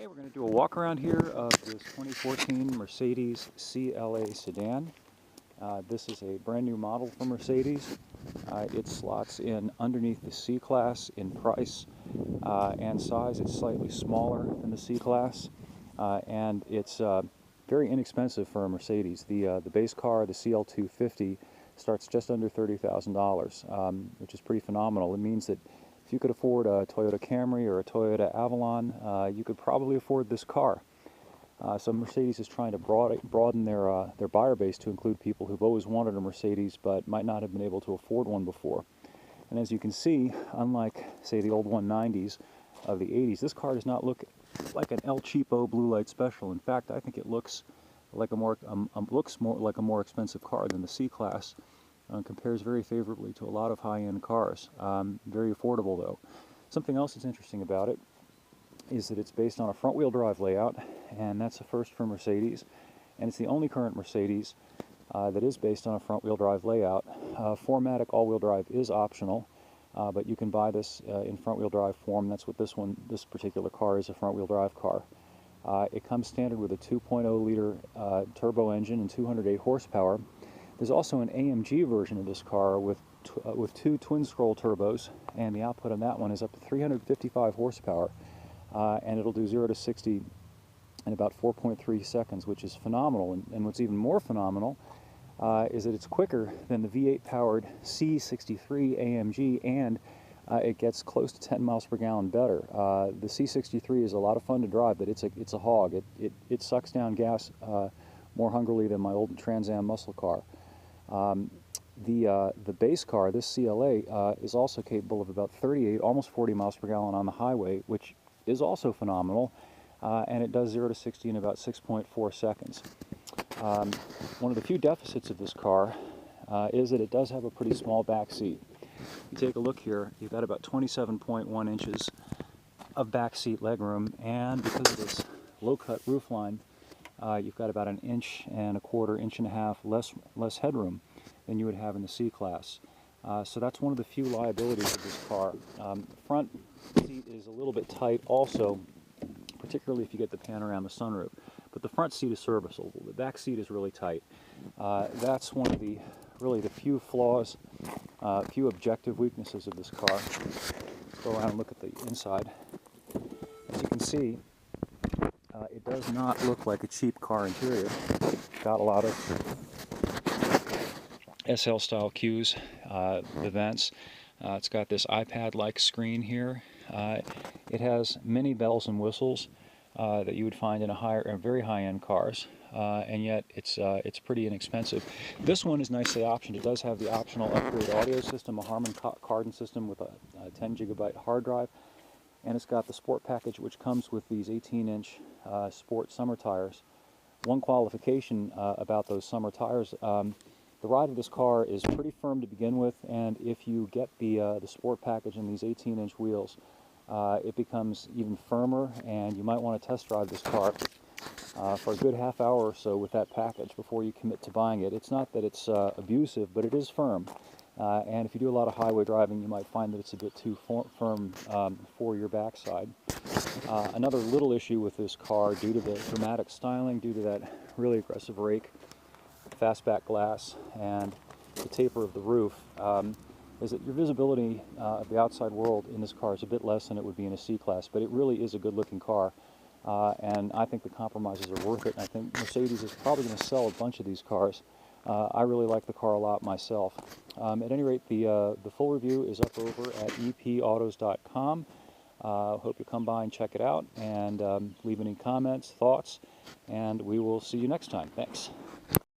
Okay, we're going to do a walk around here of this 2014 Mercedes CLA sedan. This is a brand new model from Mercedes. It slots in underneath the C-Class in price and size. It's slightly smaller than the C-Class, and it's very inexpensive for a Mercedes. The base car, the CL250, starts just under $30,000, which is pretty phenomenal. It means that if you could afford a Toyota Camry or a Toyota Avalon, you could probably afford this car. So Mercedes is trying to broaden their buyer base to include people who've always wanted a Mercedes but might not have been able to afford one before. And as you can see, unlike, say, the old 190s of the 80s, this car does not look like an El Cheapo Blue Light Special. In fact, I think it looks like more like a more expensive car than the C-Class. Compares very favorably to a lot of high-end cars. Very affordable, though. Something else that's interesting about it is that it's based on a front-wheel drive layout, and that's a first for Mercedes. And it's the only current Mercedes that is based on a front-wheel drive layout. 4MATIC all-wheel drive is optional, but you can buy this in front-wheel drive form. That's what this particular car is, a front-wheel drive car. It comes standard with a 2.0-liter turbo engine and 208 horsepower. There's also an AMG version of this car with two twin-scroll turbos, and the output on that one is up to 355 horsepower, and it'll do 0 to 60 in about 4.3 seconds, which is phenomenal. And what's even more phenomenal is that it's quicker than the V8-powered C63 AMG, and it gets close to 10 miles per gallon better. The C63 is a lot of fun to drive, but it's a hog. It sucks down gas more hungrily than my old Trans Am muscle car. The base car, this CLA, is also capable of about 38, almost 40 miles per gallon on the highway, which is also phenomenal, and it does 0 to 60 in about 6.4 seconds. One of the few deficits of this car is that it does have a pretty small back seat. You take a look here, you've got about 27.1 inches of back seat legroom, and because of this low-cut roofline, you've got about 1.25 inches, 1.5 inches less headroom than you would have in the C-Class. So that's one of the few liabilities of this car. The front seat is a little bit tight also, particularly if you get the panorama sunroof. But the front seat is serviceable. The back seat is really tight. That's one of the few flaws, few objective weaknesses of this car. Let's go around and look at the inside. As you can see, it does not look like a cheap car interior. Got a lot of SL style cues, the vents. It's got this iPad-like screen here. It has many bells and whistles that you would find in very high-end cars, and yet it's pretty inexpensive. This one is nicely optioned. It does have the optional upgrade audio system, a Harman Kardon system with a 10 gigabyte hard drive. And it's got the sport package, which comes with these 18-inch sport summer tires. One qualification about those summer tires, the ride of this car is pretty firm to begin with, and if you get the sport package and these 18-inch wheels, it becomes even firmer, and you might want to test drive this car for a good half hour or so with that package before you commit to buying it. It's not that it's abusive, but it is firm. And if you do a lot of highway driving, you might find that it's a bit too firm for your backside. Another little issue with this car, due to the dramatic styling, due to that really aggressive rake, fastback glass, and the taper of the roof, is that your visibility of the outside world in this car is a bit less than it would be in a C-Class, but it really is a good-looking car. And I think the compromises are worth it, and I think Mercedes is probably going to sell a bunch of these cars. I really like the car a lot myself. At any rate, the full review is up over at epautos.com. Hope you come by and check it out, and leave any comments, thoughts, and we will see you next time. Thanks.